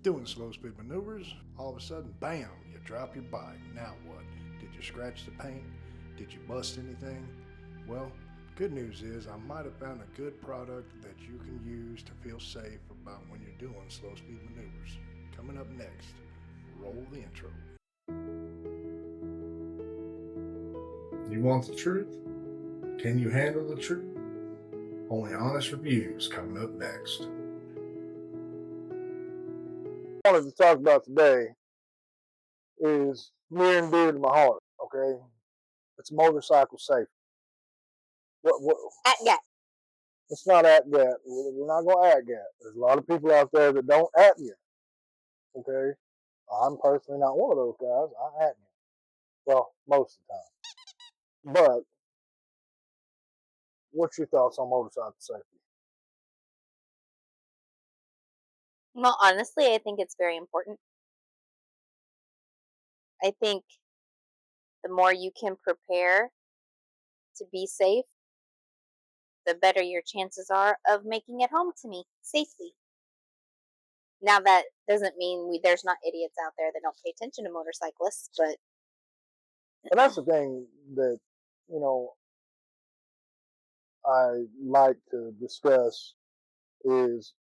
Doing slow speed maneuvers, all of a sudden, bam, you drop your bike. Now what? Did you scratch the paint? Did you bust anything? Well, good news is I might have found a good product that you can use to feel safe about when you're doing slow speed maneuvers. Coming up next, roll the intro. You want the truth? Can you handle the truth? Only honest reviews coming up next. What I wanted to talk about today is near and dear to my heart. Okay, it's motorcycle safety. What? Yeah. Let's not act that. We're not gonna act that. There's a lot of people out there that don't act yet. Okay, I'm personally not one of those guys. I act yet. Well, most of the time. But what's your thoughts on motorcycle safety? Well, honestly, I think it's very important. I think the more you can prepare to be safe, the better your chances are of making it home to me safely. Now, that doesn't mean there's not idiots out there that don't pay attention to motorcyclists, but And that's the thing that you know I like to discuss is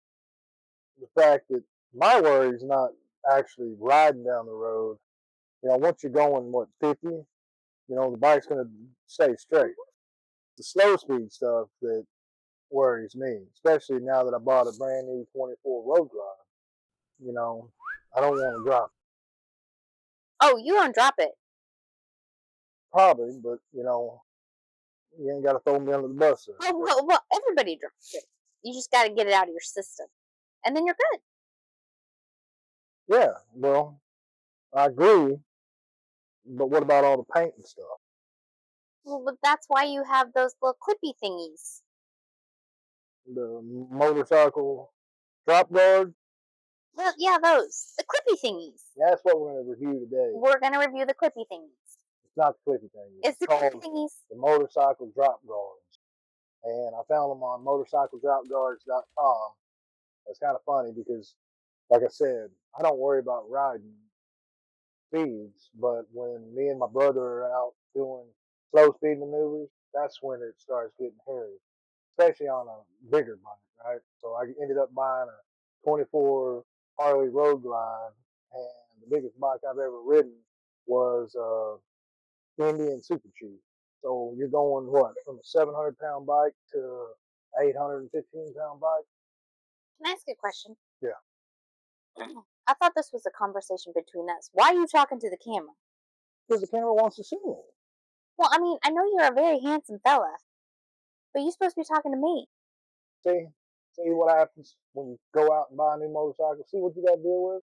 the fact that my worry is not actually riding down the road. Once you're going 50, the bike's gonna stay straight. The slow speed stuff that worries me, especially now that I bought a brand new 24 Road Glide. You know, I don't want to drop it. oh, you don't drop it. Probably, but you ain't got to throw me under the bus there. Well, everybody drops it. You just got to get it out of your system, and then you're good. Yeah, well, I agree, but what about all the paint and stuff? Well, but that's why you have those little clippy thingies. The motorcycle drop guard? Well, yeah, those the clippy thingies. That's what we're going to review today. We're gonna review the clippy thingies. It's not the clippy thing. It's the clippy called thingies. the motorcycle drop guards. And I found them on motorcycledropguards.com. It's kind of funny because, like I said, I don't worry about riding speeds, but when me and my brother are out doing slow speed maneuvers, that's when it starts getting hairy, especially on a bigger bike, right? So I ended up buying a 24 Harley Road Glide, and the biggest bike I've ever ridden was Indian Super Chief. So you're going what from a 700-pound bike to 815-pound bike? Can I ask you a question? Yeah, I thought this was a conversation between us. Why are you talking to the camera? because the camera wants to see me. Well, I mean, I know you're a very handsome fella, but you're supposed to be talking to me. See, see what happens when you go out and buy a new motorcycle. See what you got to deal with.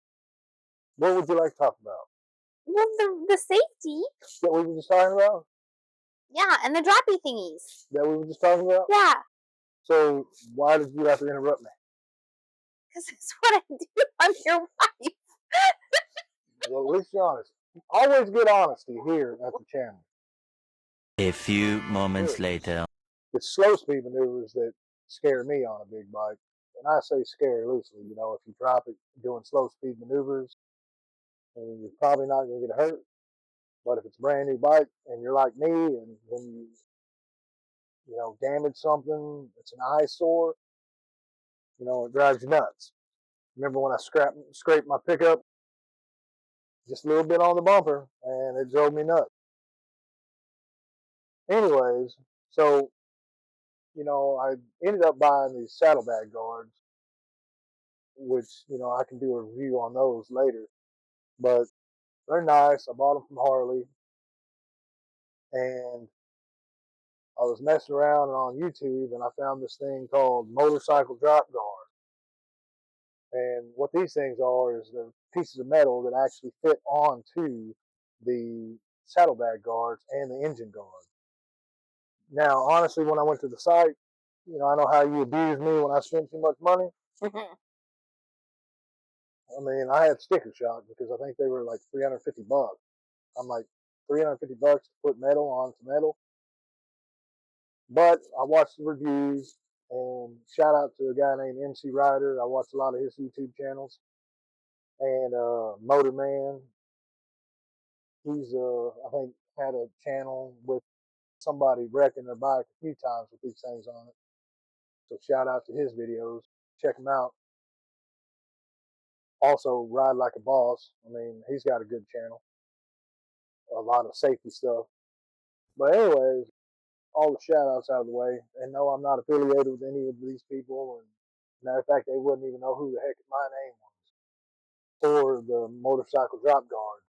What would you like to talk about? Well, the safety, That we were just talking about? yeah, and the droppy thingies, That we were just talking about? yeah, So why did you have to interrupt me? because that's what I do. I'm your wife. Well, at least you're honest. Always get honesty here at the channel. A few moments Good. later. It's slow speed maneuvers that scare me on a big bike. And I say scare loosely. If you drop it doing slow speed maneuvers, and you're probably not going to get hurt. But if it's a brand new bike and you're like me, and when you damage something, it's an eyesore. It drives you nuts. Remember when I scraped my pickup just a little bit on the bumper, and it drove me nuts. Anyways, so I ended up buying these saddlebag guards, which I can do a review on those later. But they're nice. I bought them from Harley, and I was messing around on YouTube, and I found this thing called motorcycle drop guard. And what these things are is the pieces of metal that actually fit onto the saddlebag guards and the engine guard. Now, honestly, when I went to the site, I know how you abuse me when I spend too much money. I mean, I had sticker shock because I think they were like $350. I'm like, $350 to put metal onto metal. But I watched the reviews, and shout out to a guy named MC Ryder. I watched a lot of his YouTube channels. And Motorman, he's I think had a channel with somebody wrecking their bike a few times with these things on it. So shout out to his videos. Check him out. Also, Ride Like a Boss. I mean, he's got a good channel. A lot of safety stuff. But anyways, all the shout outs out of the way. And no, I'm not affiliated with any of these people. And matter of fact, they wouldn't even know who the heck my name was. Or the motorcycle drop guard.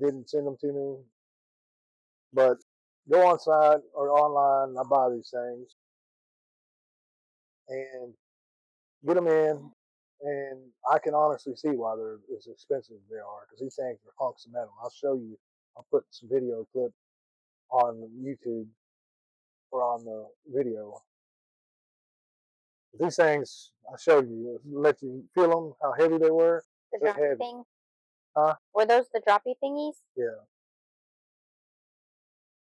Didn't send them to me. But go on site or online, I buy these things and get them in. And I can honestly see why they're as expensive as they are because these things are hunks of metal. I'll show you. I'll put some video clip on YouTube or on the video. These things I showed you, let you feel them, how heavy they were. The They're droppy heavy. thing? Huh? Were those the droppy thingies? Yeah.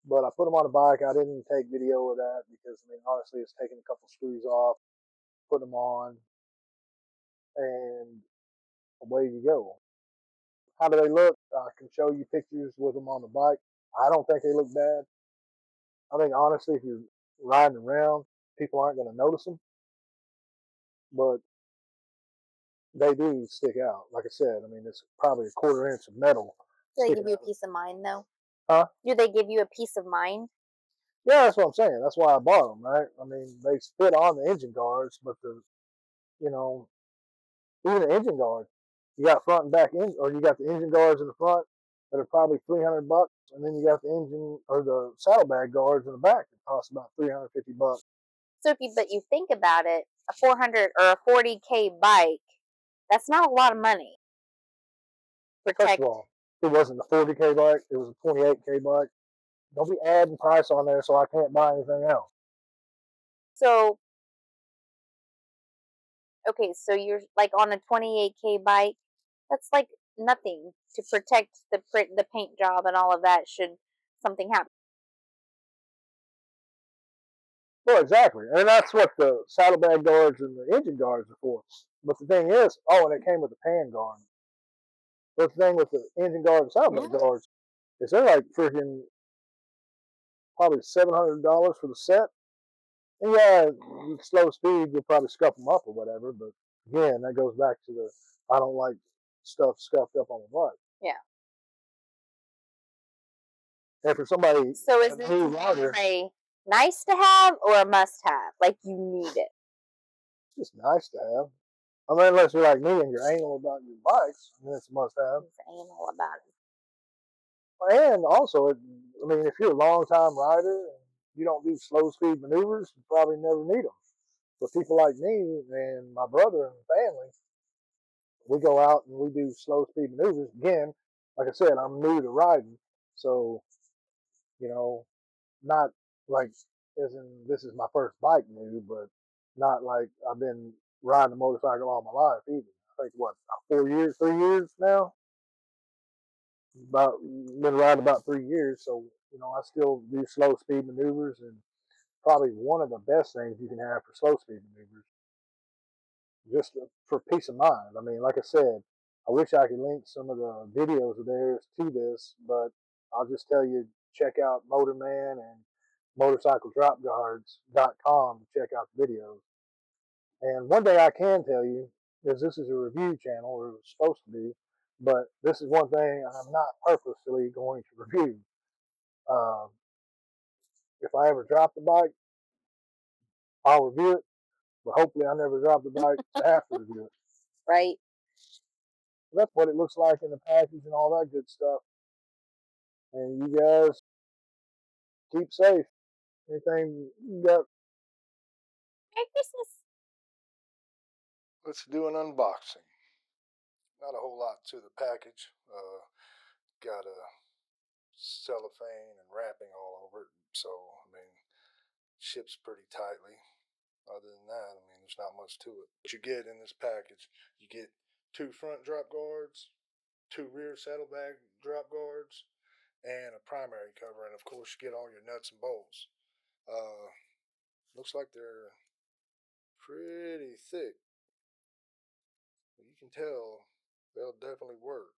But I put them on a bike. I didn't take video of that because, I mean, honestly, it's taking a couple screws off, put them on, and away you go. How do they look? I can show you pictures with them on the bike. I don't think they look bad. I think, honestly, if you're riding around, people aren't going to notice them. But they do stick out. Like I said, I mean, it's probably a quarter inch of metal. Do they give sticking you a out. peace of mind, though? Huh? Do they give you a peace of mind? Yeah, that's what I'm saying. That's why I bought them, right? I mean, they fit on the engine guards, but you know, even the engine guards, you got front and back end, or you got the engine guards in the front that are probably $300, and then you got the engine or the saddlebag guards in the back that cost about $350. So but you think about it, a 400 or a 40K bike, that's not a lot of money. First of all, it wasn't a 40K bike; it was a 28K bike. Don't be adding price on there so I can't buy anything else. So, okay, so you're like on a 28K bike, that's like nothing to protect the paint job and all of that should something happen. Well, exactly, and that's what the saddlebag guards and the engine guards are for. But the thing is, oh, and it came with a pan guard. But the thing with the engine guard and saddlebag guards is they're like freaking probably $700 for the set. And yeah, slow speed, you'll probably scuff them up or whatever. But again, that goes back to the I don't like stuff scuffed up on my bike. Yeah. And for somebody, So is a this new more rider, a nice to have or a must have? Like you need it. it's just nice to have. I mean, unless you're like me and you're anal about your bikes, then it's a must have. It's anal about it. And also, I mean, if you're a long time rider and you don't do slow speed maneuvers, you probably never need them. But people like me and my brother and family, we go out and we do slow speed maneuvers. Again, like I said, I'm new to riding, so you know, not like as in this is my first bike new, but not like I've been riding a motorcycle all my life either. I think what 4 years, 3 years now. About been riding about 3 years, so I still do slow speed maneuvers, and probably one of the best things you can have for slow speed maneuvers, just for peace of mind. I mean, like I said, I wish I could link some of the videos of theirs to this, but I'll just tell you, check out Motorman and motorcycledropguards.com to check out the videos. And one day I can tell you, because this is a review channel, or it's supposed to be, but this is one thing I'm not purposely going to review. Um, if I ever drop the bike, I'll review it, but hopefully I never drop the bike to have to review it. Right? That's what it looks like in the package and all that good stuff. And you guys keep safe. Anything you got? Merry Christmas. Let's do an unboxing. Not a whole lot to the package. Got a cellophane and wrapping all over it. So, I mean, ships pretty tightly. Other than that, I mean, there's not much to it. What you get in this package, you get 2 front drop guards, 2 rear saddlebag drop guards, and a primary cover. And of course, you get all your nuts and bolts. Looks like they're pretty thick. You can tell they'll definitely work.